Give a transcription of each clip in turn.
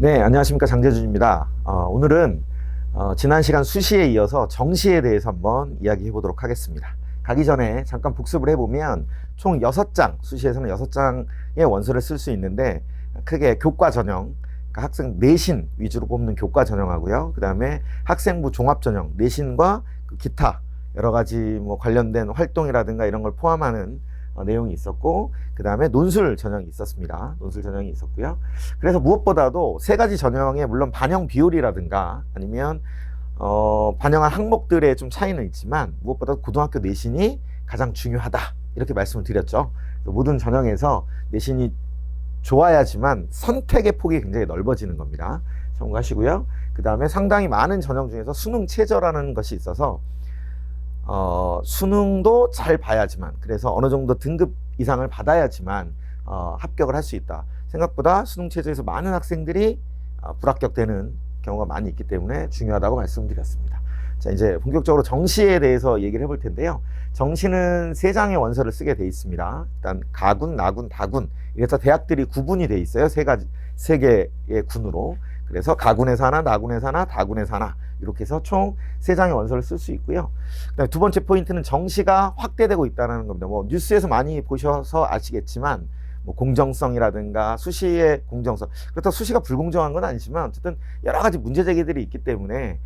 네, 안녕하십니까. 장재준입니다. 오늘은 지난 시간 수시에 이어서 정시에 대해서 한번 이야기해 보도록 하겠습니다. 가기 전에 잠깐 복습을 해보면 총 6장, 수시에서는 6장의 원서를 쓸 수 있는데 크게 교과 전형, 그러니까 학생 내신 위주로 뽑는 교과 전형하고요. 그 다음에 학생부 종합 전형, 내신과 기타 여러 가지 뭐 관련된 활동이라든가 이런 걸 포함하는 내용이 있었고, 그 다음에 논술 전형이 있었습니다. 논술 전형이 있었고요. 그래서 무엇보다도 세 가지 전형에 물론 반영 비율이라든가 아니면 반영한 항목들의 좀 차이는 있지만 무엇보다 고등학교 내신이 가장 중요하다 이렇게 말씀을 드렸죠. 모든 전형에서 내신이 좋아야지만 선택의 폭이 굉장히 넓어지는 겁니다. 참고하시고요. 그 다음에 상당히 많은 전형 중에서 수능 최저라는 것이 있어서 수능도 잘 봐야지만, 그래서 어느 정도 등급 이상을 받아야지만 합격을 할 수 있다. 생각보다 수능 최저에서 많은 학생들이 불합격되는 경우가 많이 있기 때문에 중요하다고 말씀드렸습니다. 자, 이제 본격적으로 정시에 대해서 얘기를 해볼 텐데요. 정시는 3장의 원서를 쓰게 돼 있습니다. 일단 가군, 나군, 다군, 이래서 대학들이 구분이 돼 있어요. 세 개의 군으로. 그래서 가군에서 하나, 나군에서 하나, 다군에서 하나, 이렇게 해서 총 3장의 원서를 쓸 수 있고요. 그다음에 두 번째 포인트는 정시가 확대되고 있다는 겁니다. 뭐 뉴스에서 많이 보셔서 아시겠지만 뭐 공정성이라든가 수시의 공정성, 그렇다고 수시가 불공정한 건 아니지만 어쨌든 여러 가지 문제 제기들이 있기 때문에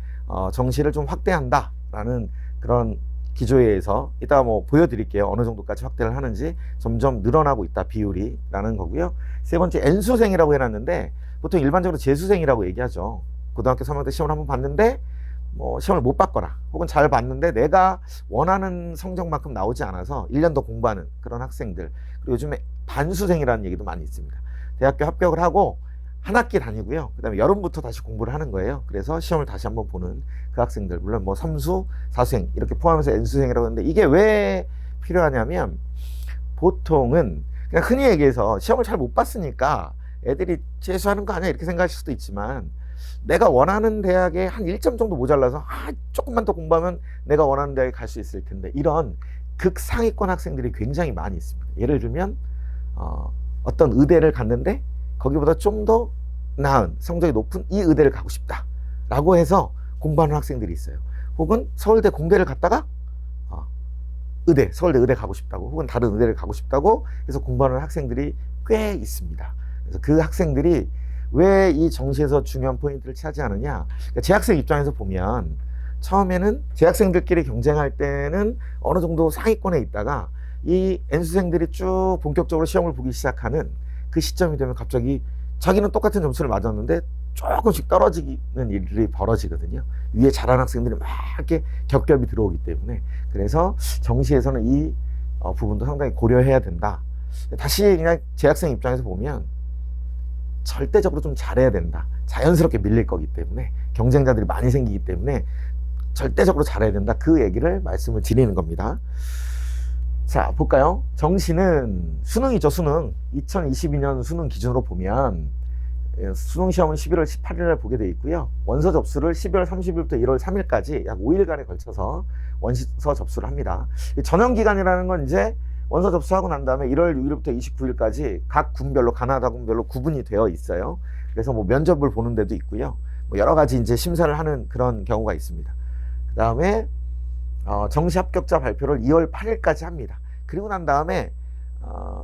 정시를 좀 확대한다라는 그런 기조에 의해서 이따가 뭐 보여드릴게요. 어느 정도까지 확대를 하는지 점점 늘어나고 있다 비율이라는 거고요. 세 번째 N수생이라고 해놨는데 보통 일반적으로 재수생이라고 얘기하죠. 고등학교 3학년 때 시험을 한번 봤는데 뭐 시험을 못 봤거나 혹은 잘 봤는데 내가 원하는 성적만큼 나오지 않아서 1년 더 공부하는 그런 학생들. 그리고 요즘에 반수생이라는 얘기도 많이 있습니다. 대학교 합격을 하고 한 학기 다니고요. 그 다음에 여름부터 다시 공부를 하는 거예요. 그래서 시험을 다시 한번 보는 그 학생들. 물론 뭐 3수, 4수생 이렇게 포함해서 N수생이라고 하는데 이게 왜 필요하냐면 보통은 그냥 흔히 얘기해서 시험을 잘 못 봤으니까 애들이 재수하는 거 아니야 이렇게 생각하실 수도 있지만 내가 원하는 대학에 한 1점 정도 모자라서 조금만 더 공부하면 내가 원하는 대학에 갈 수 있을 텐데 이런 극상위권 학생들이 굉장히 많이 있습니다. 예를 들면 어떤 의대를 갔는데 거기보다 좀 더 나은 성적이 높은 이 의대를 가고 싶다 라고 해서 공부하는 학생들이 있어요. 혹은 서울대 공대를 갔다가 서울대 의대 가고 싶다고 혹은 다른 의대를 가고 싶다고 해서 공부하는 학생들이 꽤 있습니다. 그래서 그 학생들이 왜 이 정시에서 중요한 포인트를 차지하느냐, 그러니까 재학생 입장에서 보면 처음에는 재학생들끼리 경쟁할 때는 어느 정도 상위권에 있다가 이 N수생들이 쭉 본격적으로 시험을 보기 시작하는 그 시점이 되면 갑자기 자기는 똑같은 점수를 맞았는데 조금씩 떨어지는 일이 벌어지거든요. 위에 잘하는 학생들이 막 이렇게 겹겹이 들어오기 때문에. 그래서 정시에서는 이 부분도 상당히 고려해야 된다. 다시 그냥 재학생 입장에서 보면 절대적으로 좀 잘해야 된다. 자연스럽게 밀릴 거기 때문에, 경쟁자들이 많이 생기기 때문에 절대적으로 잘해야 된다. 그 얘기를 말씀을 드리는 겁니다. 자, 볼까요? 정시는 수능이죠. 수능 2022년 수능 기준으로 보면 수능 시험은 11월 18일에 보게 돼 있고요. 원서 접수를 12월 30일부터 1월 3일까지 약 5일간에 걸쳐서 원서 접수를 합니다. 전형 기간이라는 건 이제 원서 접수하고 난 다음에 1월 6일부터 29일까지 각 군별로, 가나다 군별로 구분이 되어 있어요. 그래서 뭐 면접을 보는 데도 있고요. 뭐 여러 가지 이제 심사를 하는 그런 경우가 있습니다. 그 다음에 정시 합격자 발표를 2월 8일까지 합니다. 그리고 난 다음에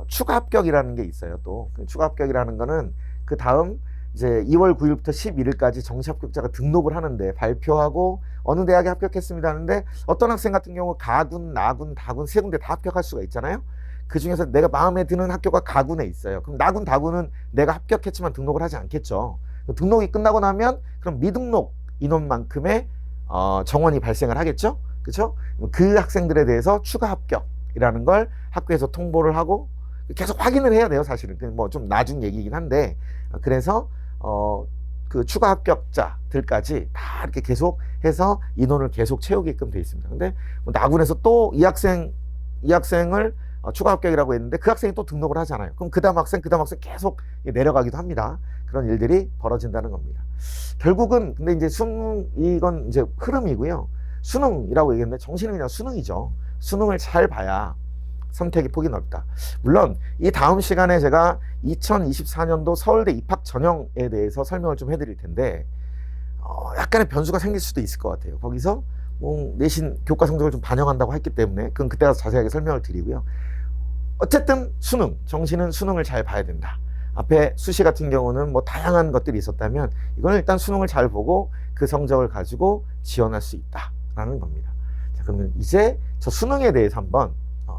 추가 합격이라는 게 있어요. 또 추가 합격이라는 거는 그 다음 이제 2월 9일부터 11일까지 정시 합격자가 등록을 하는데 발표하고 어느 대학에 합격했습니다 하는데 어떤 학생 같은 경우 가군, 나군, 다군 세 군데 다 합격할 수가 있잖아요. 그 중에서 내가 마음에 드는 학교가 가군에 있어요. 그럼 나군, 다군은 내가 합격했지만 등록을 하지 않겠죠. 등록이 끝나고 나면 그럼 미등록 인원만큼의 정원이 발생을 하겠죠. 그렇죠? 그 학생들에 대해서 추가 합격이라는 걸 학교에서 통보를 하고 계속 확인을 해야 돼요. 사실은 뭐 좀 나중 얘기긴 한데, 그래서 그 추가 합격자들까지 다 이렇게 계속 해서 인원을 계속 채우게끔 돼 있습니다. 근데 뭐 나군에서 또 이 학생을 추가 합격이라고 했는데 그 학생이 또 등록을 하잖아요. 그럼 그 다음 학생 계속 내려가기도 합니다. 그런 일들이 벌어진다는 겁니다. 결국은 근데 이제 이건 이제 흐름이고요. 수능이라고 얘기했는데 정시는 그냥 수능이죠. 수능을 잘 봐야 선택의 폭이 넓다. 물론 이 다음 시간에 제가 2024년도 서울대 입학 전형에 대해서 설명을 좀 해드릴 텐데 약간의 변수가 생길 수도 있을 것 같아요. 거기서 뭐 내신 교과 성적을 좀 반영한다고 했기 때문에 그건 그때 가서 자세하게 설명을 드리고요. 어쨌든 수능, 정시는 수능을 잘 봐야 된다. 앞에 수시 같은 경우는 뭐 다양한 것들이 있었다면 이건 일단 수능을 잘 보고 그 성적을 가지고 지원할 수 있다라는 겁니다. 자, 그러면 이제 저 수능에 대해서 한번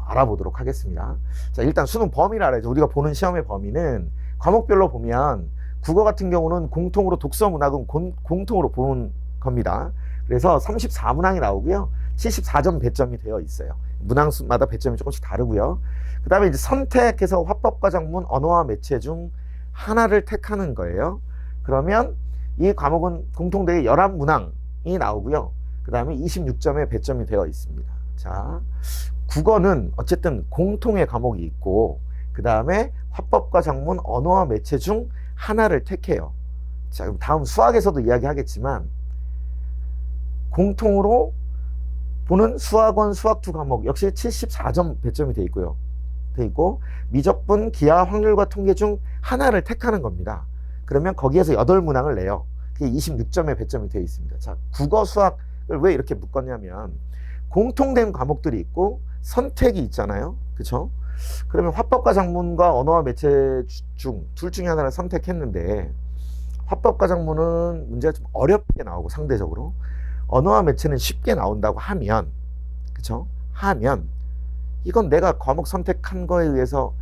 알아보도록 하겠습니다. 자, 일단 수능 범위를 알아야죠. 우리가 보는 시험의 범위는 과목별로 보면 국어 같은 경우는 공통으로 독서 문학은 공통으로 보는 겁니다. 그래서 34문항이 나오고요. 74점 배점이 되어 있어요. 문항마다 배점이 조금씩 다르고요. 그 다음에 이제 선택해서 화법과 작문, 언어와 매체 중 하나를 택하는 거예요. 그러면 이 과목은 공통되게 11문항이 나오고요. 그 다음에 26점의 배점이 되어 있습니다. 자, 국어는 어쨌든 공통의 과목이 있고 그 다음에 화법과 작문, 언어와 매체 중 하나를 택해요. 자, 그럼 다음 수학에서도 이야기하겠지만 공통으로 보는 수학원, 수학 2 과목 역시 74점 배점이 돼 있고 미적분, 기하, 확률과 통계 중 하나를 택하는 겁니다. 그러면 거기에서 8문항을 내요. 그게 26점의 배점이 되어 있습니다. 자, 국어, 수학을 왜 이렇게 묶었냐면 공통된 과목들이 있고 선택이 있잖아요. 그렇죠? 그러면 화법과 작문과 언어와 매체 중 둘 중에 하나를 선택했는데 화법과 작문은 문제가 좀 어렵게 나오고 상대적으로 언어와 매체는 쉽게 나온다고 하면 그렇죠? 하면 이건 내가 과목 선택한 거에 의해서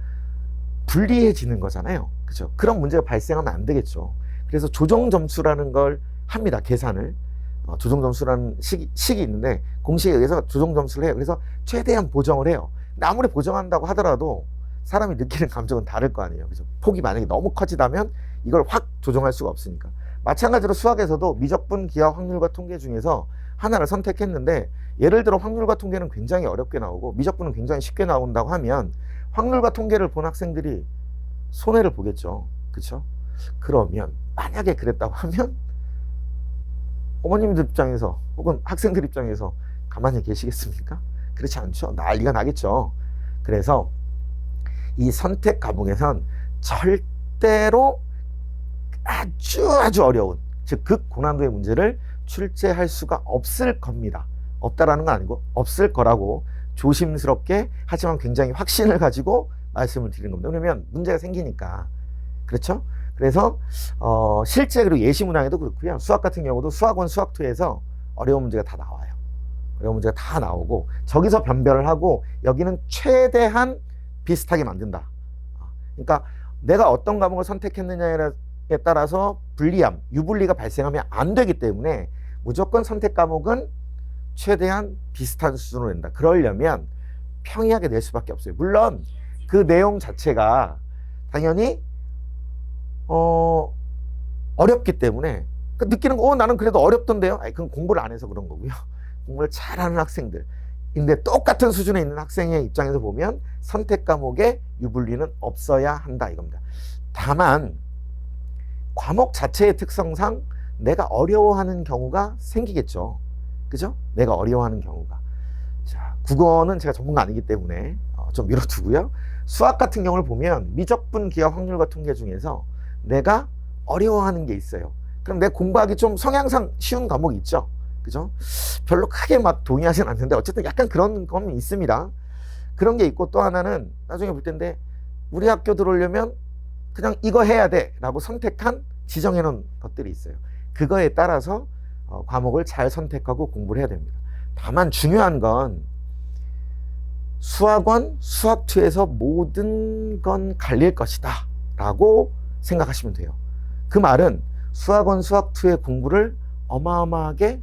불리해지는 거잖아요. 그렇죠? 그런 문제가 발생하면 안 되겠죠. 그래서 조정 점수라는 걸 합니다. 계산을. 조정 점수라는 식이 있는데 공식에 의해서 조정 점수를 해요. 그래서 최대한 보정을 해요. 근데 아무리 보정한다고 하더라도 사람이 느끼는 감정은 다를 거 아니에요. 그죠? 폭이 만약에 너무 커지다면 이걸 확 조정할 수가 없으니까. 마찬가지로 수학에서도 미적분, 기하, 확률과 통계 중에서 하나를 선택했는데 예를 들어 확률과 통계는 굉장히 어렵게 나오고 미적분은 굉장히 쉽게 나온다고 하면 확률과 통계를 본 학생들이 손해를 보겠죠. 그렇죠? 그러면 만약에 그랬다고 하면 어머님들 입장에서 혹은 학생들 입장에서 가만히 계시겠습니까? 그렇지 않죠. 난리가 나겠죠. 그래서 이 선택 과목에선 절대로 아주 어려운 즉 극고난도의 문제를 출제할 수가 없을 겁니다. 없다라는 건 아니고 없을 거라고 조심스럽게 하지만 굉장히 확신을 가지고 말씀을 드리는 겁니다. 왜냐면 문제가 생기니까. 그렇죠? 그래서 실제 그리고 예시 문항에도 그렇고요. 수학 같은 경우도 수학원, 수학 2에서 어려운 문제가 다 나와요. 어려운 문제가 다 나오고 저기서 변별을 하고 여기는 최대한 비슷하게 만든다. 그러니까 내가 어떤 과목을 선택했느냐에 따라서 불리함, 유불리가 발생하면 안 되기 때문에 무조건 선택 과목은 최대한 비슷한 수준으로 낸다. 그러려면 평이하게 낼 수밖에 없어요. 물론 그 내용 자체가 당연히 어렵기 때문에 느끼는 거 나는 그래도 어렵던데요. 아니, 그건 공부를 안 해서 그런 거고요. 공부를 잘하는 학생들 근데 똑같은 수준에 있는 학생의 입장에서 보면 선택 과목에 유불리는 없어야 한다 이겁니다. 다만 과목 자체의 특성상 내가 어려워하는 경우가 생기겠죠. 그죠? 내가 어려워하는 경우가. 자, 국어는 제가 전문가 아니기 때문에 좀 미뤄두고요. 수학 같은 경우를 보면 미적분, 기하, 확률과 통계 중에서 내가 어려워하는 게 있어요. 그럼 내 공부하기 좀 성향상 쉬운 과목이 있죠. 그죠? 별로 크게 막 동의하진 않는데 어쨌든 약간 그런 건 있습니다. 그런 게 있고 또 하나는 나중에 볼 텐데 우리 학교 들어오려면 그냥 이거 해야 돼 라고 선택한 지정해 놓은 것들이 있어요. 그거에 따라서 과목을 잘 선택하고 공부를 해야 됩니다. 다만 중요한 건 수학원, 수학2에서 모든 건 갈릴 것이다 라고 생각하시면 돼요. 그 말은 수학원, 수학2의 공부를 어마어마하게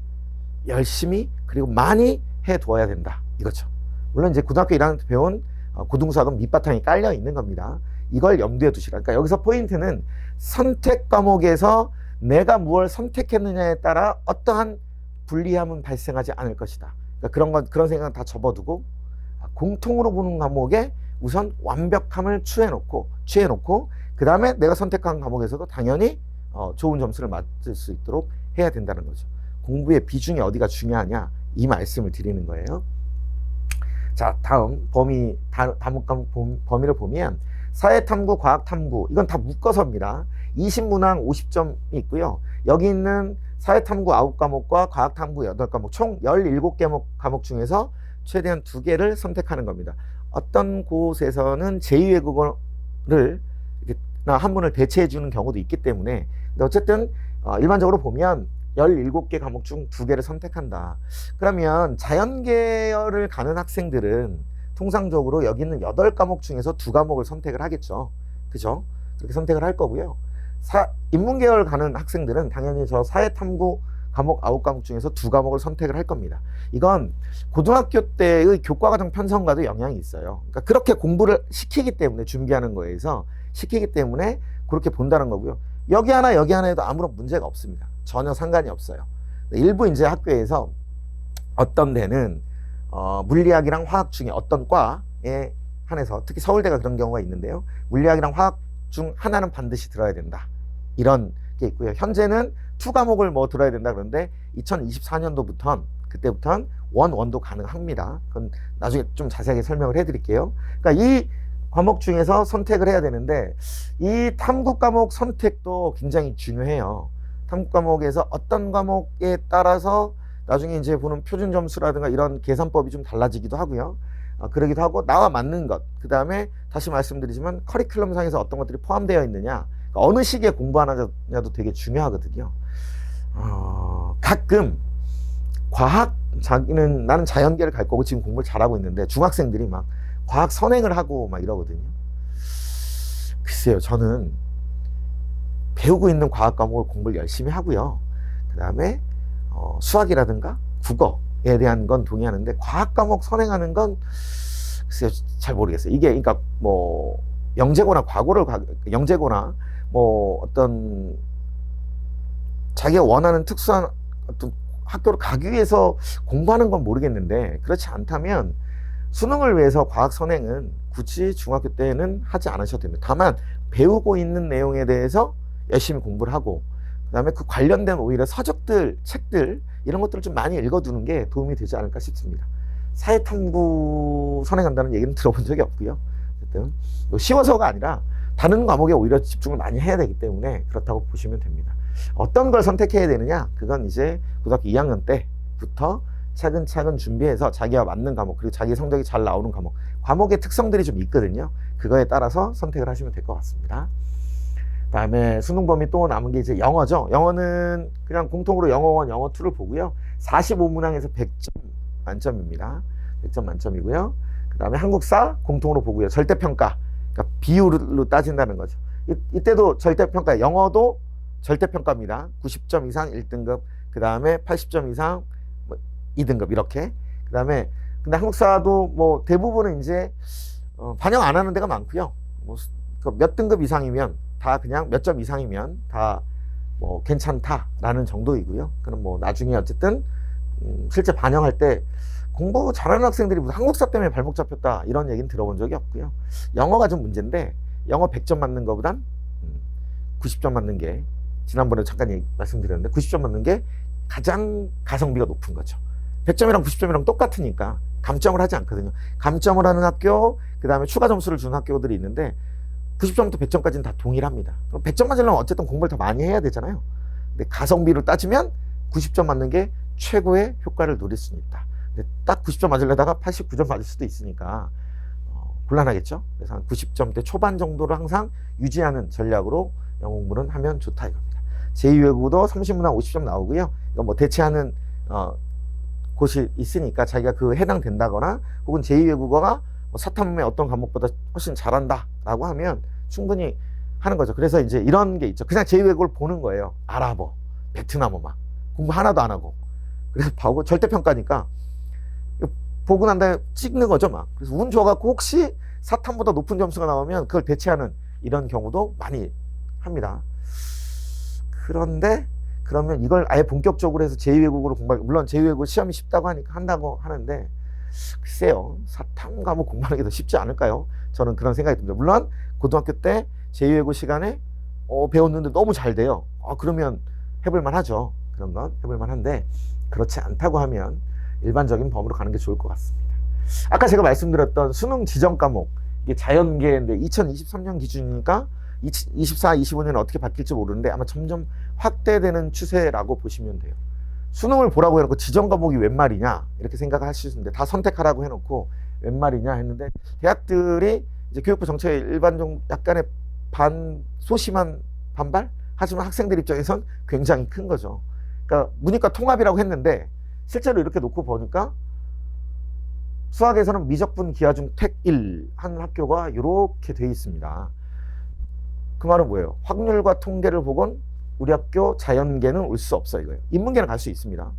열심히 그리고 많이 해두어야 된다 이거죠. 물론 이제 고등학교 1학년 때 배운 고등수학은 밑바탕이 깔려 있는 겁니다. 이걸 염두에 두시라. 그러니까 여기서 포인트는 선택 과목에서 내가 무엇을 선택했느냐에 따라 어떠한 불리함은 발생하지 않을 것이다. 그러니까 그런 생각은 다 접어두고 공통으로 보는 과목에 우선 완벽함을 취해놓고 그 다음에 내가 선택한 과목에서도 당연히 좋은 점수를 맞을 수 있도록 해야 된다는 거죠. 공부의 비중이 어디가 중요하냐 이 말씀을 드리는 거예요. 자, 다음 다목 과목 범위를 보면 사회탐구, 과학탐구 이건 다 묶어서입니다. 20문항 50점이 있고요. 여기 있는 사회탐구 9과목과 과학탐구 8과목 총 17개 과목 중에서 최대한 2개를 선택하는 겁니다. 어떤 곳에서는 제2외국어를 한문을 대체해 주는 경우도 있기 때문에, 근데 어쨌든 일반적으로 보면 17개 과목 중 2개를 선택한다. 그러면 자연계열을 가는 학생들은 통상적으로 여기 있는 8과목 중에서 2과목을 선택을 하겠죠. 그죠? 그렇게 선택을 할 거고요. 인문계열 가는 학생들은 당연히 저 사회탐구 과목 9과목 중에서 2과목을 선택을 할 겁니다. 이건 고등학교 때의 교과과정 편성과도 영향이 있어요. 그러니까 그렇게 공부를 시키기 때문에, 준비하는 거에서 시키기 때문에 그렇게 본다는 거고요. 여기 하나 여기 하나 해도 아무런 문제가 없습니다. 전혀 상관이 없어요. 일부 이제 학교에서 어떤 데는 물리학이랑 화학 중에 어떤 과에 한해서, 특히 서울대가 그런 경우가 있는데요. 물리학이랑 화학 중 하나는 반드시 들어야 된다. 이런 게 있고요. 현재는 2과목을 뭐 들어야 된다 그러는데 2024년도부터는 그때부터는 원도 가능합니다. 그건 나중에 좀 자세하게 설명을 해드릴게요. 그러니까 이 과목 중에서 선택을 해야 되는데, 이 탐구 과목 선택도 굉장히 중요해요. 탐구 과목에서 어떤 과목에 따라서 나중에 이제 보는 표준 점수라든가 이런 계산법이 좀 달라지기도 하고요. 그러기도 하고, 나와 맞는 것, 그 다음에 다시 말씀드리지만 커리큘럼 상에서 어떤 것들이 포함되어 있느냐, 그러니까 어느 시기에 공부하느냐도 되게 중요하거든요. 가끔 나는 자연계를 갈 거고 지금 공부를 잘하고 있는데 중학생들이 막 과학 선행을 하고 막 이러거든요. 글쎄요, 저는 배우고 있는 과학 과목을 공부를 열심히 하고요. 그 다음에 수학이라든가 국어에 대한 건 동의하는데, 과학 과목 선행하는 건 글쎄요, 잘 모르겠어요. 이게 그러니까 뭐 영재고나 영재고나 뭐 어떤 자기가 원하는 특수한 어떤 학교를 가기 위해서 공부하는 건 모르겠는데, 그렇지 않다면 수능을 위해서 과학 선행은 굳이 중학교 때는 하지 않으셔도 됩니다. 다만 배우고 있는 내용에 대해서 열심히 공부를 하고, 그 다음에 그 관련된 오히려 서적들, 책들 이런 것들을 좀 많이 읽어두는 게 도움이 되지 않을까 싶습니다. 사회탐구 선행한다는 얘기는 들어본 적이 없고요. 어쨌든 쉬워서가 아니라 다른 과목에 오히려 집중을 많이 해야 되기 때문에 그렇다고 보시면 됩니다. 어떤 걸 선택해야 되느냐, 그건 이제 고등학교 2학년 때부터 차근차근 준비해서 자기와 맞는 과목, 그리고 자기 성적이 잘 나오는 과목의 특성들이 좀 있거든요. 그거에 따라서 선택을 하시면 될 것 같습니다. 그 다음에 수능 범위 또 남은 게 이제 영어죠. 영어는 그냥 공통으로 영어 1, 영어 2를 보고요. 45문항에서 100점 만점입니다. 100점 만점이고요. 그 다음에 한국사 공통으로 보고요. 절대평가, 그러니까 비율로 따진다는 거죠. 이때도 절대평가, 영어도 절대평가입니다. 90점 이상 1등급, 그 다음에 80점 이상 2등급 이렇게. 그 다음에 근데 한국사도 뭐 대부분은 이제 반영 안 하는 데가 많고요. 뭐 몇 등급 이상이면 다 그냥 몇 점 이상이면 다 뭐 괜찮다라는 정도이고요. 그럼 뭐 나중에 어쨌든 실제 반영할 때 공부 잘하는 학생들이 무슨 한국사 때문에 발목 잡혔다 이런 얘기는 들어본 적이 없고요. 영어가 좀 문제인데, 영어 100점 맞는 것보단 90점 맞는 게, 지난번에 잠깐 말씀드렸는데 90점 맞는 게 가장 가성비가 높은 거죠. 100점이랑 90점이랑 똑같으니까 감점을 하지 않거든요. 감점을 하는 학교, 그 다음에 추가 점수를 주는 학교들이 있는데 90점부터 100점까지는 다 동일합니다. 그럼 100점 맞으려면 어쨌든 공부를 더 많이 해야 되잖아요. 근데 가성비로 따지면 90점 맞는 게 최고의 효과를 누릴 수는 있다. 근데 딱 90점 맞으려다가 89점 맞을 수도 있으니까 곤란하겠죠. 그래서 한 90점대 초반 정도를 항상 유지하는 전략으로 영어 공부는 하면 좋다 이겁니다. 제2외국어도 30문항 50점 나오고요. 이건 뭐 대체하는 곳이 있으니까 자기가 그 해당된다거나, 혹은 제2외국어가 뭐 사탐의 어떤 과목보다 훨씬 잘한다라고 하면 충분히 하는 거죠. 그래서 이제 이런 게 있죠. 그냥 제2외국어를 보는 거예요. 아랍어, 베트남어 막 공부 하나도 안 하고. 그래서 보고 절대평가니까 보고 난 다음에 찍는 거죠 막. 그래서 운 좋아갖고 혹시 사탐보다 높은 점수가 나오면 그걸 대체하는 이런 경우도 많이 합니다. 그런데 그러면 이걸 아예 본격적으로 해서 제2외국어로 공부할, 물론 제2외국어 시험이 쉽다고 하니까 한다고 하는데, 글쎄요, 사탐 과목 공부하는 게 더 쉽지 않을까요? 저는 그런 생각이 듭니다. 물론 고등학교 때 제2외국어 시간에 배웠는데 너무 잘 돼요. 그러면 해볼만 하죠. 그런 건 해볼만 한데, 그렇지 않다고 하면 일반적인 범위로 가는 게 좋을 것 같습니다. 아까 제가 말씀드렸던 수능 지정 과목, 이게 자연계인데 2023년 기준이니까 24, 25년은 어떻게 바뀔지 모르는데 아마 점점 확대되는 추세라고 보시면 돼요. 수능을 보라고 해놓고 지정 과목이 웬 말이냐 이렇게 생각하실 수 있는데, 다 선택하라고 해놓고 웬 말이냐 했는데, 대학들이 이제 교육부 정책에 일반적 약간의 소심한 반발? 하지만 학생들 입장에선 굉장히 큰 거죠. 그러니까 문이과 통합이라고 했는데 실제로 이렇게 놓고 보니까 수학에서는 미적분 기하중 택1 하는 학교가 이렇게 돼 있습니다. 그 말은 뭐예요? 확률과 통계를 보곤 우리 학교 자연계는 올 수 없어 이거예요. 인문계는 갈 수 있습니다.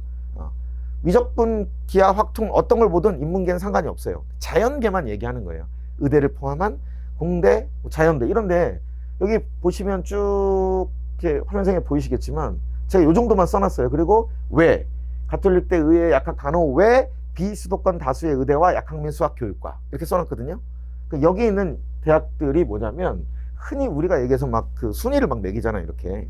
미적분, 기하, 확통 어떤 걸 보든 인문계는 상관이 없어요. 자연계만 얘기하는 거예요. 의대를 포함한 공대, 자연대 이런데 여기 보시면 쭉 이렇게 화면상에 보이시겠지만 제가 이 정도만 써놨어요. 그리고 왜 가톨릭대 의회 약학 간호 왜 비수도권 다수의 의대와 약학민 수학교육과 이렇게 써놨거든요. 여기 있는 대학들이 뭐냐면 흔히 우리가 얘기해서 막 그 순위를 막 매기잖아요. 이렇게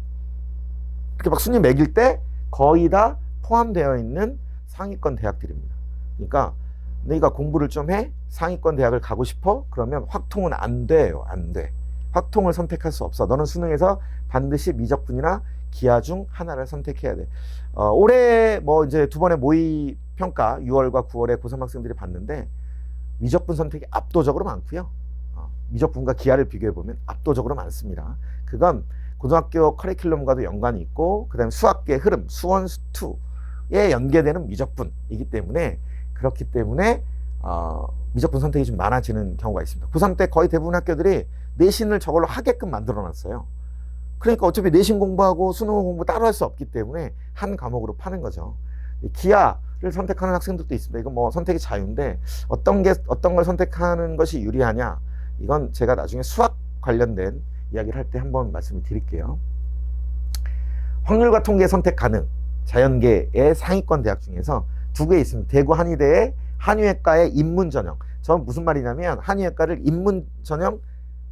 막 순위 매길 때 거의 다 포함되어 있는 상위권 대학들입니다. 그러니까 너희가 공부를 좀 해? 상위권 대학을 가고 싶어? 그러면 확통은 안 돼요. 안 돼. 확통을 선택할 수 없어. 너는 수능에서 반드시 미적분이나 기하 중 하나를 선택해야 돼. 올해 뭐 이제 두 번의 모의 평가 6월과 9월에 고3 학생들이 봤는데 미적분 선택이 압도적으로 많고요. 미적분과 기하를 비교해 보면 압도적으로 많습니다. 그건 고등학교 커리큘럼과도 연관이 있고, 그 다음에 수학계 흐름, 수원, 수투에 연계되는 미적분이기 때문에, 그렇기 때문에 미적분 선택이 좀 많아지는 경우가 있습니다. 고3 때 거의 대부분 학교들이 내신을 저걸로 하게끔 만들어 놨어요. 그러니까 어차피 내신 공부하고 수능 공부 따로 할 수 없기 때문에 한 과목으로 파는 거죠. 기하를 선택하는 학생들도 있습니다. 이건 뭐 선택이 자유인데 어떤 걸 선택하는 것이 유리하냐, 이건 제가 나중에 수학 관련된 이야기를 할 때 한번 말씀을 드릴게요. 확률과 통계 선택 가능, 자연계의 상위권 대학 중에서 두 개 있습니다. 대구 한의대의 한의외과의 인문 전형. 저는 무슨 말이냐면 한의외과를 인문 전형,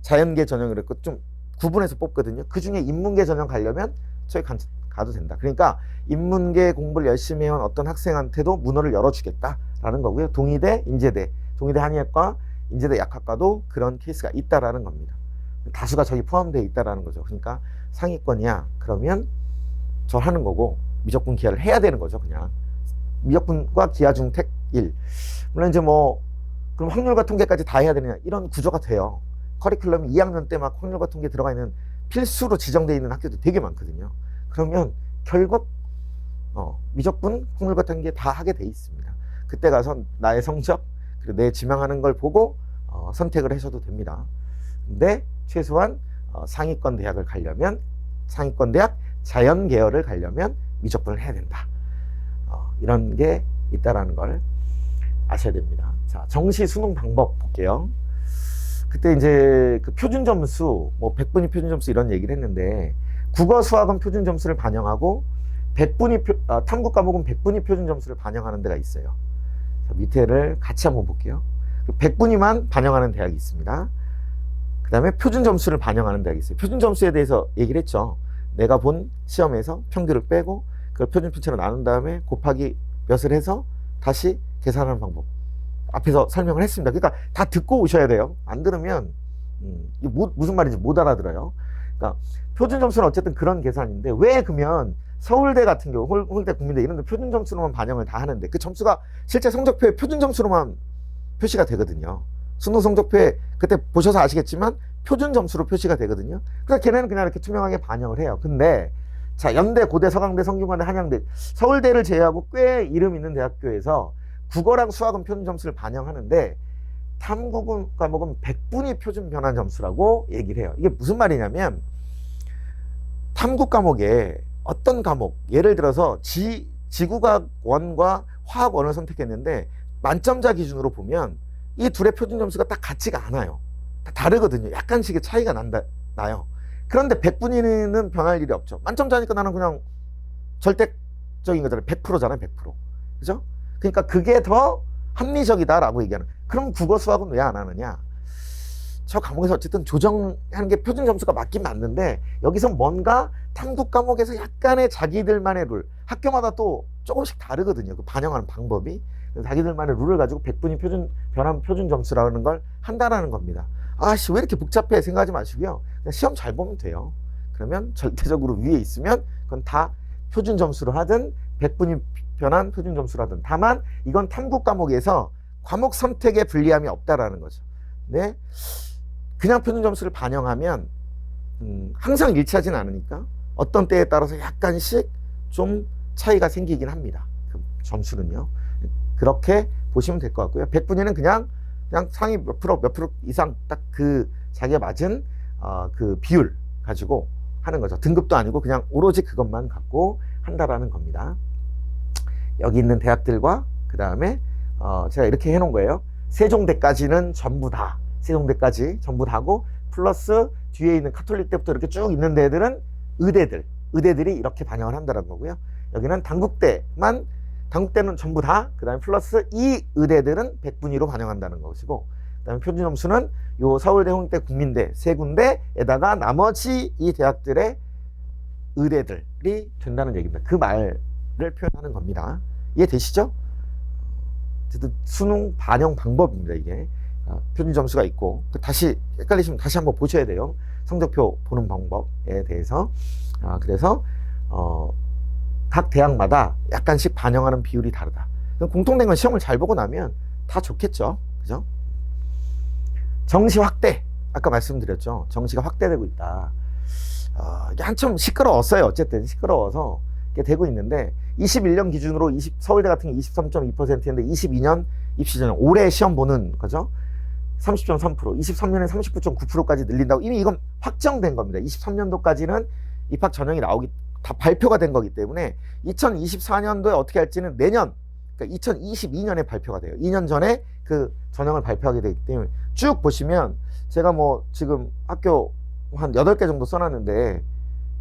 자연계 전형으로 했고 좀 구분해서 뽑거든요. 그 중에 인문계 전형 가려면 저희 가도 된다. 그러니까 인문계 공부를 열심히 해온 어떤 학생한테도 문호를 열어주겠다라는 거고요. 동의대, 인제대, 동의대 한의학과, 인제대 약학과도 그런 케이스가 있다라는 겁니다. 다수가 저기 포함되어 있다라는 거죠. 그러니까 상위권이야. 그러면 저 하는 거고 미적분 기하를 해야 되는 거죠. 그냥 미적분과 기하 중 택 1. 물론 이제 뭐 그럼 확률과 통계까지 다 해야 되느냐, 이런 구조가 돼요. 커리큘럼 2학년 때 막 확률과 통계 들어가 있는 필수로 지정되어 있는 학교도 되게 많거든요. 그러면 결국 미적분, 확률과 통계 다 하게 돼 있습니다. 그때 가서 나의 성적, 그리고 내 지망하는 걸 보고 선택을 하셔도 됩니다. 근데 최소한 상위권 대학을 가려면, 상위권 대학 자연 계열을 가려면 미적분을 해야 된다. 이런 게 있다라는 걸 아셔야 됩니다. 자, 정시 수능 방법 볼게요. 그때 이제 그 표준 점수, 뭐 100분위 표준 점수 이런 얘기를 했는데, 국어 수학은 표준 점수를 반영하고 탐구 과목은 100분위 표준 점수를 반영하는 데가 있어요. 자, 밑에를 같이 한번 볼게요. 100분위만 반영하는 대학이 있습니다. 그 다음에 표준 점수를 반영하는 대학이 있어요. 표준 점수에 대해서 얘기를 했죠. 내가 본 시험에서 평균을 빼고 그걸 표준 편차로 나눈 다음에 곱하기 몇을 해서 다시 계산하는 방법. 앞에서 설명을 했습니다. 그러니까 다 듣고 오셔야 돼요. 안 들으면 무슨 말인지 못 알아들어요. 그러니까 표준 점수는 어쨌든 그런 계산인데, 왜 그러면 서울대 같은 경우, 서울대 국민대 이런 데 표준 점수로만 반영을 다 하는데 그 점수가 실제 성적표에 표준 점수로만 표시가 되거든요. 수능 성적표에 그때 보셔서 아시겠지만 표준 점수로 표시가 되거든요. 그래서 걔네는 그냥 이렇게 투명하게 반영을 해요. 근데 자, 연대, 고대, 서강대, 성균관대, 한양대, 서울대를 제외하고 꽤 이름 있는 대학교에서 국어랑 수학은 표준 점수를 반영하는데 탐구 과목은 100분위 표준 변환 점수라고 얘기를 해요. 이게 무슨 말이냐면, 탐구 과목에 어떤 과목, 예를 들어서 지구과학 1과 화학 1을 선택했는데 만점자 기준으로 보면 이 둘의 표준 점수가 딱 같지가 않아요. 다 다르거든요. 약간씩의 차이가 나요. 그런데 100분위는 변할 일이 없죠. 만점자니까 나는 그냥 절대적인 거잖아요. 100%잖아요. 100%. 그죠? 그러니까 그게 더 합리적이다라고 얘기하는. 그럼 국어 수학은 왜 안 하느냐? 저 과목에서 어쨌든 조정하는 게 표준 점수가 맞긴 맞는데, 여기서 뭔가 탐구 과목에서 약간의 자기들만의 룰, 학교마다 또 조금씩 다르거든요. 그 반영하는 방법이. 자기들만의 룰을 가지고 100분이 변환 표준 점수라는 걸 한다라는 겁니다. 아씨, 왜 이렇게 복잡해 생각하지 마시고요. 그냥 시험 잘 보면 돼요. 그러면 절대적으로 위에 있으면 그건 다 표준 점수로 하든 100분이 변환 표준 점수로 하든, 다만 이건 탐구 과목에서 과목 선택에 불리함이 없다라는 거죠. 네, 그냥 표준 점수를 반영하면 항상 일치하지는 않으니까 어떤 때에 따라서 약간씩 좀 차이가 생기긴 합니다. 그 점수는요. 그렇게 보시면 될 것 같고요. 100분위는 그냥 상위 몇 프로 이상 딱 그 자기가 맞은 그 비율 가지고 하는 거죠. 등급도 아니고 그냥 오로지 그것만 갖고 한다라는 겁니다. 여기 있는 대학들과 그 다음에 제가 이렇게 해놓은 거예요. 세종대까지는 전부 다, 세종대까지 전부 다고, 플러스 뒤에 있는 카톨릭 때부터 이렇게 쭉 있는 데들은 의대들이 이렇게 반영을 한다는 거고요. 여기는 단국대만, 단국대는 전부 다, 그 다음에 플러스 이 의대들은 100분위로 반영한다는 것이고, 그 다음에 표준 점수는 요 서울대, 홍대, 국민대 세 군데에다가 나머지 이 대학들의 의대들이 된다는 얘기입니다. 그 말을 표현하는 겁니다. 이해되시죠? 수능 반영 방법입니다. 이게 표준 점수가 있고, 다시 헷갈리시면 다시 한번 보셔야 돼요. 성적표 보는 방법에 대해서. 그래서 각 대학마다 약간씩 반영하는 비율이 다르다. 공통된 건 시험을 잘 보고 나면 다 좋겠죠. 그죠? 정시 확대, 아까 말씀드렸죠. 정시가 확대되고 있다. 이게 한참 시끄러웠어요. 어쨌든 시끄러워서 이게 되고 있는데, 21년 기준으로 서울대 같은 게 23.2%인데 22년 입시 전형, 올해 시험 보는 거죠. 30.3%, 23년에 39.9%까지 늘린다고. 이미 이건 확정된 겁니다. 23년도까지는 입학 전형이 다 발표가 된 거기 때문에 2024년도에 어떻게 할지는 내년, 그러니까 2022년에 발표가 돼요. 2년 전에 그 전형을 발표하게 되기 때문에 쭉 보시면, 제가 뭐 지금 학교 한 8개 정도 써놨는데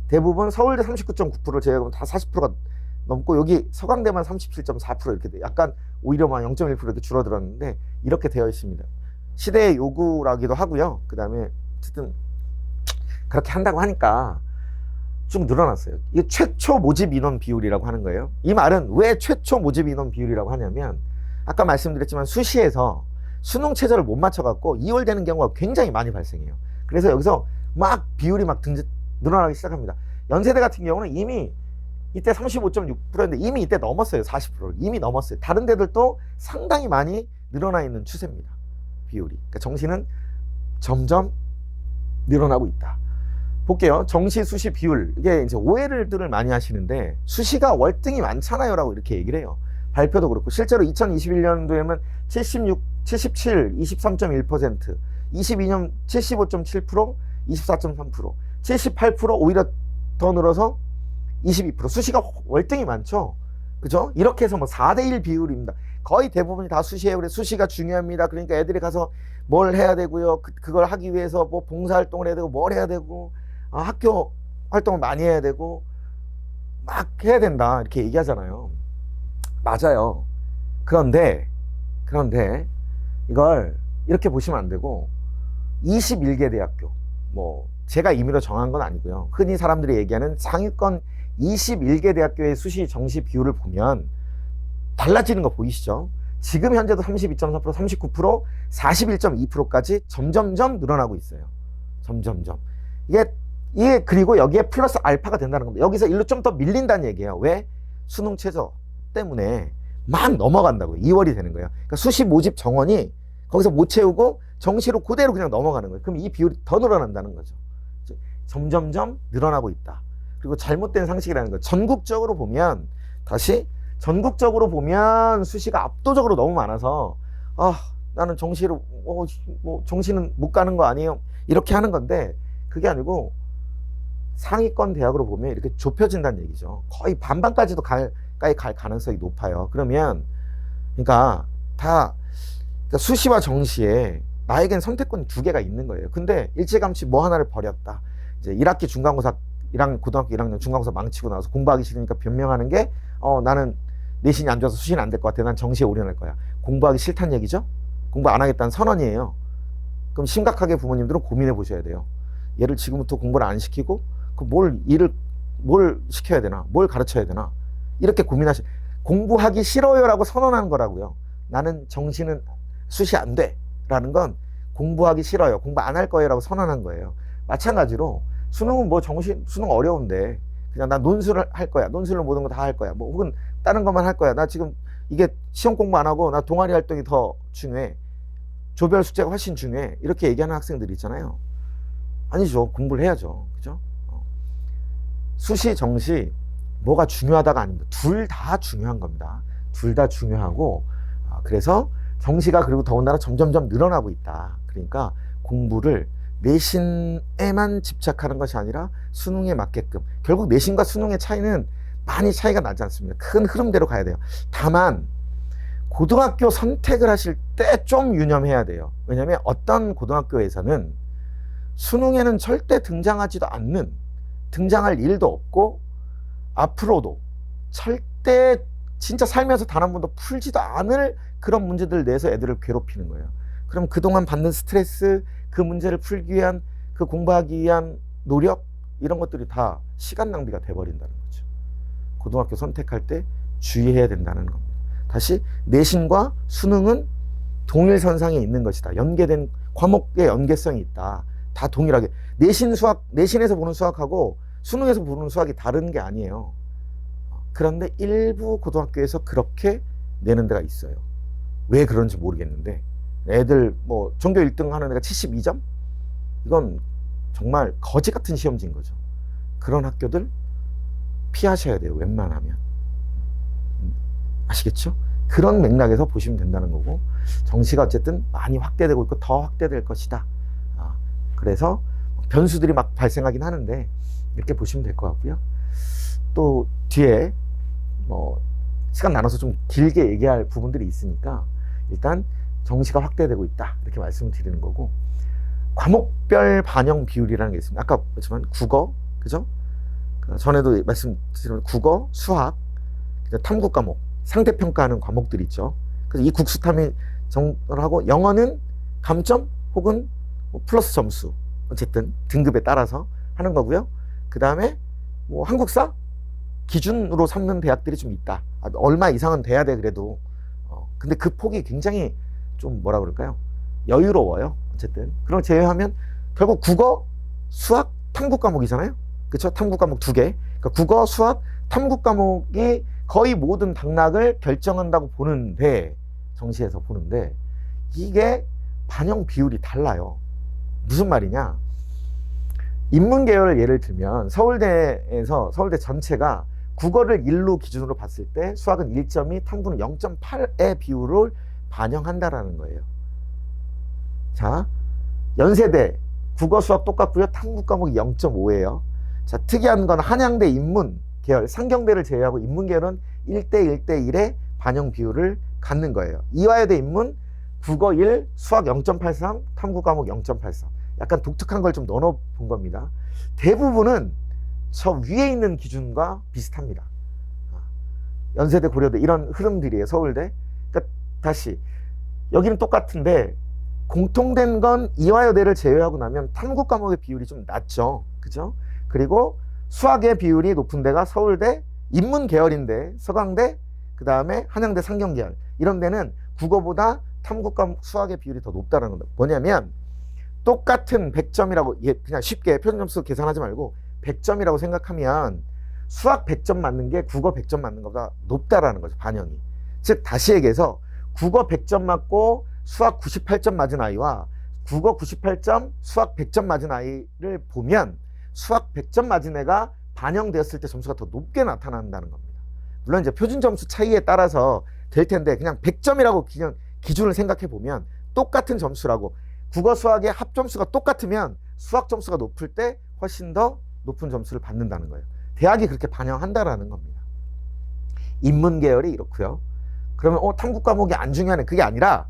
대부분 서울대 39.9%, 제가 다 40%가 넘고, 여기 서강대만 37.4% 이렇게 돼. 약간 오히려 막 0.1% 이렇게 줄어들었는데 이렇게 되어 있습니다. 시대의 요구라기도 하고요. 그 다음에 어쨌든 그렇게 한다고 하니까 쭉 늘어났어요. 이게 최초 모집 인원 비율이라고 하는 거예요. 이 말은 왜 최초 모집 인원 비율이라고 하냐면, 아까 말씀드렸지만 수시에서 수능 최저를 못 맞춰갖고 2월 되는 경우가 굉장히 많이 발생해요. 그래서 여기서 막 비율이 막 늘어나기 시작합니다. 연세대 같은 경우는 이미 이때 35.6%인데 이미 이때 넘었어요. 40%를 이미 넘었어요. 다른 데들도 상당히 많이 늘어나 있는 추세입니다. 비율이. 그러니까 정시는 점점 늘어나고 있다. 볼게요. 정시 수시 비율. 이게 이제 오해들을 많이 하시는데, 수시가 월등히 많잖아요 라고 이렇게 얘기를 해요. 발표도 그렇고, 실제로 2021년도에는 77, 23.1%, 22년 75.7%, 24.3%, 78%, 오히려 더 늘어서 22%. 수시가 월등히 많죠. 그죠? 이렇게 해서 뭐 4대1 비율입니다. 거의 대부분이 다 수시예요. 그래서 수시가 중요합니다. 그러니까 애들이 가서 뭘 해야 되고요. 그걸 하기 위해서 뭐 봉사활동을 해야 되고, 뭘 해야 되고, 학교 활동을 많이 해야 되고, 막 해야 된다. 이렇게 얘기하잖아요. 맞아요. 그런데 이걸 이렇게 보시면 안 되고, 21개 대학교, 뭐 제가 임의로 정한 건 아니고요. 흔히 사람들이 얘기하는 상위권 21개 대학교의 수시 정시 비율을 보면 달라지는 거 보이시죠? 지금 현재도 32.4%, 39%, 41.2%까지 점점점 늘어나고 있어요. 점점점. 이게 그리고 여기에 플러스 알파가 된다는 겁니다. 여기서 일로 좀 더 밀린다는 얘기예요. 왜? 수능 최저 때문에 막 넘어간다고요. 2월이 되는 거예요. 그러니까 수시 모집 정원이 거기서 못 채우고 정시로 그대로 그냥 넘어가는 거예요. 그럼 이 비율이 더 늘어난다는 거죠. 점점점 늘어나고 있다. 그리고 잘못된 상식이라는 거. 전국적으로 보면, 전국적으로 보면 수시가 압도적으로 너무 많아서, 나는 정시로, 뭐 정시는 못 가는 거 아니에요? 이렇게 하는 건데, 그게 아니고 상위권 대학으로 보면 이렇게 좁혀진다는 얘기죠. 거의 반반까지도 갈 가능성이 높아요. 그러면, 그러니까 수시와 정시에 나에겐 선택권이 2개가 있는 거예요. 근데 일찌감치 뭐 하나를 버렸다. 이제 1학기 중간고사, 고등학교 1학년 중간고사 망치고 나서 공부하기 싫으니까 변명하는 게, 나는 내신이 안 좋아서 수시는 안 될 것 같아. 난 정시에 올인할 거야. 공부하기 싫다는 얘기죠? 공부 안 하겠다는 선언이에요. 그럼 심각하게 부모님들은 고민해 보셔야 돼요. 얘를 지금부터 공부를 안 시키고, 뭘 시켜야 되나? 뭘 가르쳐야 되나? 이렇게 공부하기 싫어요라고 선언한 거라고요. 나는 정시는 수시 안 돼 라는 건 공부하기 싫어요, 공부 안 할 거예요 라고 선언한 거예요. 마찬가지로 수능은 뭐 수능 어려운데 그냥 나 논술을 할 거야, 논술로 모든 거 다 할 거야, 뭐 혹은 다른 것만 할 거야, 나 지금 이게 시험 공부 안 하고 나 동아리 활동이 더 중요해, 조별 숙제가 훨씬 중요해, 이렇게 얘기하는 학생들이 있잖아요. 아니죠. 공부를 해야죠. 그죠? 수시, 정시 뭐가 중요하다가 아닙니다. 둘 다 중요한 겁니다. 둘 다 중요하고, 그래서 정시가 그리고 더군다나 점점점 늘어나고 있다. 그러니까 공부를 내신에만 집착하는 것이 아니라 수능에 맞게끔, 결국 내신과 수능의 차이는 많이 차이가 나지 않습니다. 큰 흐름대로 가야 돼요. 다만 고등학교 선택을 하실 때 좀 유념해야 돼요. 왜냐하면 어떤 고등학교에서는 수능에는 절대 등장하지도 않는, 등장할 일도 없고 앞으로도 절대 진짜 살면서 단 한 번도 풀지도 않을 그런 문제들을 내서 애들을 괴롭히는 거예요. 그럼 그동안 받는 스트레스, 그 문제를 풀기 위한, 그 공부하기 위한 노력, 이런 것들이 다 시간 낭비가 돼버린다는 거죠. 고등학교 선택할 때 주의해야 된다는 겁니다. 다시, 내신과 수능은 동일선상에 있는 것이다. 연계된 과목의 연계성이 있다. 다 동일하게. 내신 수학, 내신에서 보는 수학하고 수능에서 보는 수학이 다른 게 아니에요. 그런데 일부 고등학교에서 그렇게 내는 데가 있어요. 왜 그런지 모르겠는데, 애들 뭐 전교 1등 하는 애가 72점? 이건 정말 거지 같은 시험지인 거죠. 그런 학교들 피하셔야 돼요, 웬만하면. 아시겠죠? 그런 맥락에서 보시면 된다는 거고, 정시가 어쨌든 많이 확대되고 있고 더 확대될 것이다. 그래서 변수들이 막 발생하긴 하는데 이렇게 보시면 될 것 같고요. 또 뒤에 뭐 시간 나눠서 좀 길게 얘기할 부분들이 있으니까 일단 정시가 확대되고 있다, 이렇게 말씀을 드리는 거고, 과목별 반영 비율이라는 게 있습니다. 아까 봤지만 국어, 그죠? 전에도 말씀드린 국어, 수학, 탐구 과목, 상대평가하는 과목들이 있죠. 그래서 이 국수탐이 정을 하고, 영어는 감점 혹은 뭐 플러스 점수, 어쨌든 등급에 따라서 하는 거고요. 그 다음에 뭐 한국사 기준으로 삼는 대학들이 좀 있다. 얼마 이상은 돼야 돼 그래도. 근데 그 폭이 굉장히 좀 뭐라 그럴까요? 여유로워요. 어쨌든 그럼 제외하면 결국 국어, 수학, 탐구 과목이잖아요. 그렇죠? 탐구 과목 2개. 그러니까 국어, 수학, 탐구 과목이 거의 모든 당락을 결정한다고 보는데, 정시에서 보는데 이게 반영 비율이 달라요. 무슨 말이냐? 인문계열 예를 들면 서울대에서, 서울대 전체가 국어를 1로 기준으로 봤을 때 수학은 1.2, 탐구는 0.8의 비율을 반영한다라는 거예요. 자, 연세대 국어, 수학 똑같고요. 탐구 과목이 0.5예요. 자, 특이한 건 한양대 인문 계열, 상경대를 제외하고 인문계열은 1대 1대1의 반영 비율을 갖는 거예요. 이화여대 인문 국어 1, 수학 0.83, 탐구 과목 0.83. 약간 독특한 걸 좀 넣어 본 겁니다. 대부분은 저 위에 있는 기준과 비슷합니다. 연세대, 고려대 이런 흐름들이에요. 서울대. 그러니까 다시 여기는 똑같은데 공통된 건 이화여대를 제외하고 나면 탐구 과목의 비율이 좀 낮죠. 그죠? 그리고 수학의 비율이 높은 데가 서울대 인문 계열인데, 서강대, 그 다음에 한양대 상경 계열, 이런 데는 국어보다 탐구 과목 수학의 비율이 더 높다는 건 뭐냐면, 똑같은 100점이라고, 그냥 쉽게 표준 점수 계산하지 말고 100점이라고 생각하면 수학 100점 맞는 게 국어 100점 맞는 것보다 높다라는 거죠, 반영이. 즉 다시 얘기해서 국어 100점 맞고 수학 98점 맞은 아이와 국어 98점, 수학 100점 맞은 아이를 보면 수학 100점 맞은 애가 반영되었을 때 점수가 더 높게 나타난다는 겁니다. 물론 이제 표준 점수 차이에 따라서 될 텐데, 그냥 100점이라고 그냥 기준을 생각해 보면 똑같은 점수라고, 국어 수학의 합점수가 똑같으면 수학 점수가 높을 때 훨씬 더 높은 점수를 받는다는 거예요. 대학이 그렇게 반영한다라는 겁니다. 인문 계열이 이렇고요. 그러면 탐구 과목이 안 중요하네, 그게 아니라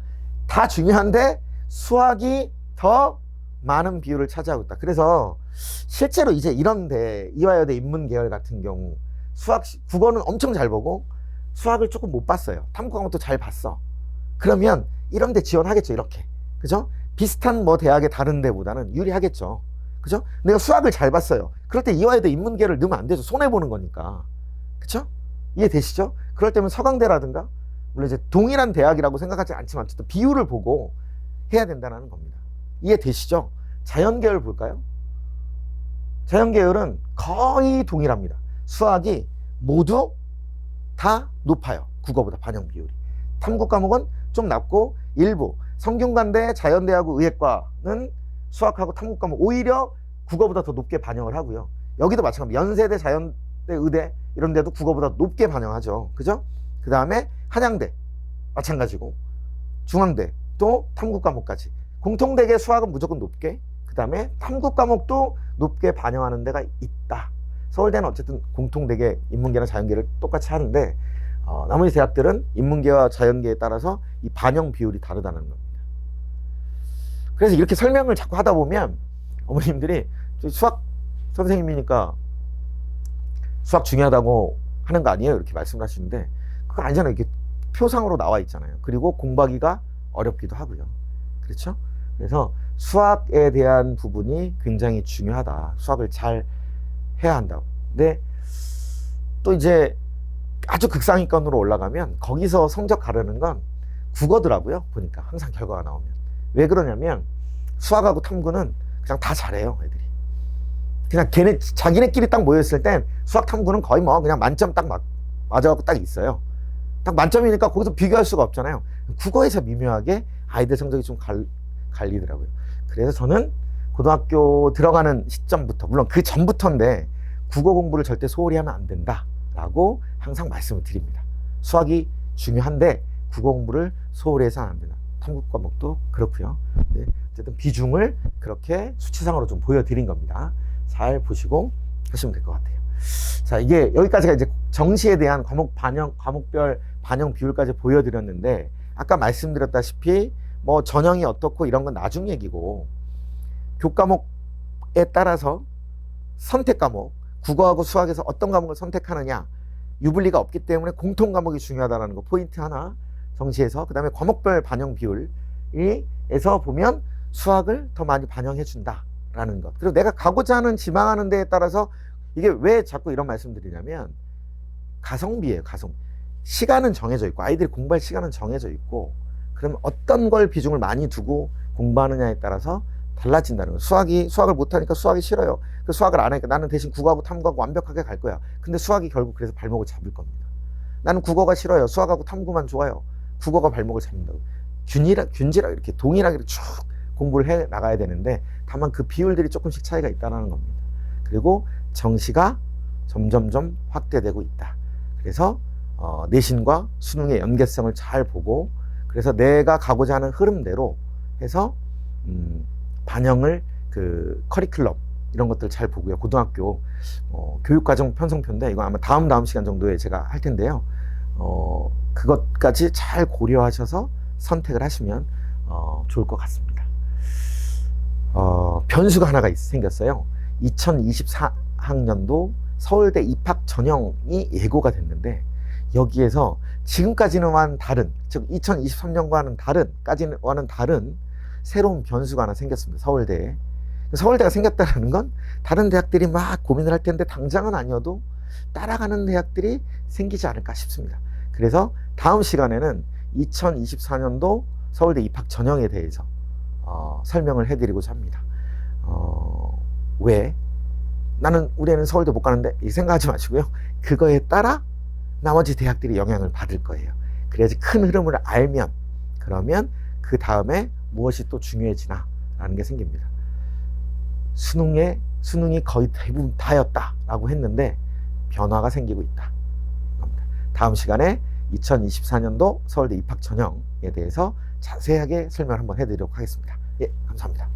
다 중요한데 수학이 더 많은 비율을 차지하고 있다. 그래서 실제로 이제 이런데 이화여대 인문 계열 같은 경우 수학, 국어는 엄청 잘 보고 수학을 조금 못 봤어요. 탐구 과목도 잘 봤어. 그러면 이런데 지원하겠죠, 이렇게. 그죠? 비슷한 뭐 대학의 다른 데보다는 유리하겠죠. 그죠? 내가 수학을 잘 봤어요. 그럴 때 이화여대 인문계를 넣으면 안 되죠. 손해보는 거니까. 그쵸? 이해되시죠? 그럴 때면 서강대라든가 물론 이제 동일한 대학이라고 생각하지 않지만 어쨌든 비율을 보고 해야 된다는 겁니다. 이해되시죠? 자연계열 볼까요? 자연계열은 거의 동일합니다. 수학이 모두 다 높아요. 국어보다 반영 비율이. 탐구 과목은 좀 낮고 일부 성균관대, 자연대하고 의예과는 수학하고 탐구 과목 오히려 국어보다 더 높게 반영을 하고요. 여기도 마찬가지입니다. 연세대, 자연대, 의대 이런 데도 국어보다 높게 반영하죠. 그죠? 그 다음에 한양대 마찬가지고 중앙대 또 탐구 과목까지 공통되게 수학은 무조건 높게, 그 다음에 탐구 과목도 높게 반영하는 데가 있다. 서울대는 어쨌든 공통되게 인문계나 자연계를 똑같이 하는데 나머지 대학들은 인문계와 자연계에 따라서 이 반영 비율이 다르다는 겁니다. 그래서 이렇게 설명을 자꾸 하다 보면 어머님들이 수학 선생님이니까 수학 중요하다고 하는 거 아니에요? 이렇게 말씀을 하시는데 그거 아니잖아요. 이렇게 표상으로 나와 있잖아요. 그리고 공부하기가 어렵기도 하고요. 그렇죠? 그래서 수학에 대한 부분이 굉장히 중요하다. 수학을 잘 해야 한다. 근데 또 이제 아주 극상위권으로 올라가면 거기서 성적 가르는 건 국어더라고요. 보니까 항상 결과가 나오면. 왜 그러냐면 수학하고 탐구는 그냥 다 잘해요, 애들이. 그냥 자기네끼리 딱 모였을 땐 수학 탐구는 거의 뭐 그냥 만점 딱 맞아갖고 딱 있어요. 딱 만점이니까 거기서 비교할 수가 없잖아요. 국어에서 미묘하게 아이들 성적이 좀 갈리더라고요. 그래서 저는 고등학교 들어가는 시점부터, 물론 그 전부터인데 국어 공부를 절대 소홀히 하면 안 된다라고 항상 말씀을 드립니다. 수학이 중요한데 국어 공부를 소홀히 해서는 안 된다. 탐구 과목도 그렇고요. 네, 어쨌든 비중을 그렇게 수치상으로 좀 보여드린 겁니다. 잘 보시고 하시면 될 것 같아요. 자, 이게 여기까지가 이제 정시에 대한 과목별 반영 비율까지 보여드렸는데 아까 말씀드렸다시피 뭐 전형이 어떻고 이런 건 나중 얘기고 교과목에 따라서 선택 과목, 국어하고 수학에서 어떤 과목을 선택하느냐 유불리가 없기 때문에 공통 과목이 중요하다는 거 포인트 하나 정시에서, 그 다음에 과목별 반영 비율에서 보면 수학을 더 많이 반영해 준다라는 것. 그리고 내가 가고자 하는 지망하는 데에 따라서 이게 왜 자꾸 이런 말씀 드리냐면 가성비예요. 가성비. 시간은 정해져 있고 아이들이 공부할 시간은 정해져 있고 그러면 어떤 걸 비중을 많이 두고 공부하느냐에 따라서 달라진다는 거예요. 수학을 못하니까 수학이 싫어요. 그 수학을 안 하니까 나는 대신 국어하고 탐구하고 완벽하게 갈 거야. 근데 수학이 결국 그래서 발목을 잡을 겁니다. 나는 국어가 싫어요. 수학하고 탐구만 좋아요. 국어가 발목을 잡는다고. 균질하게 이렇게 동일하게 쭉 공부를 해 나가야 되는데 다만 그 비율들이 조금씩 차이가 있다는 겁니다. 그리고 정시가 점점점 확대되고 있다. 그래서 내신과 수능의 연계성을 잘 보고 그래서 내가 가고자 하는 흐름대로 해서 반영을 그 커리큘럼 이런 것들 잘 보고요. 고등학교 교육과정 편성표인데 이거 아마 다음 시간 정도에 제가 할 텐데요. 그것까지 잘 고려하셔서 선택을 하시면 좋을 것 같습니다. 변수가 하나가 생겼어요. 2024학년도 서울대 입학 전형이 예고가 됐는데 여기에서 지금까지는 다른, 즉 2023년과는 다른 새로운 변수가 하나 생겼습니다. 서울대에. 서울대가 생겼다는 건 다른 대학들이 막 고민을 할 텐데 당장은 아니어도 따라가는 대학들이 생기지 않을까 싶습니다. 그래서 다음 시간에는 2024년도 서울대 입학 전형에 대해서 설명을 해드리고자 합니다. 왜? 우리 애는 서울대 못 가는데 이 생각하지 마시고요. 그거에 따라 나머지 대학들이 영향을 받을 거예요. 그래야지 큰 흐름을 알면 그러면 그 다음에 무엇이 또 중요해지나 라는 게 생깁니다. 수능이 거의 대부분 다였다라고 했는데 변화가 생기고 있다. 다음 시간에 2024년도 서울대 입학 전형에 대해서 자세하게 설명을 한번 해드리도록 하겠습니다. 예, 감사합니다.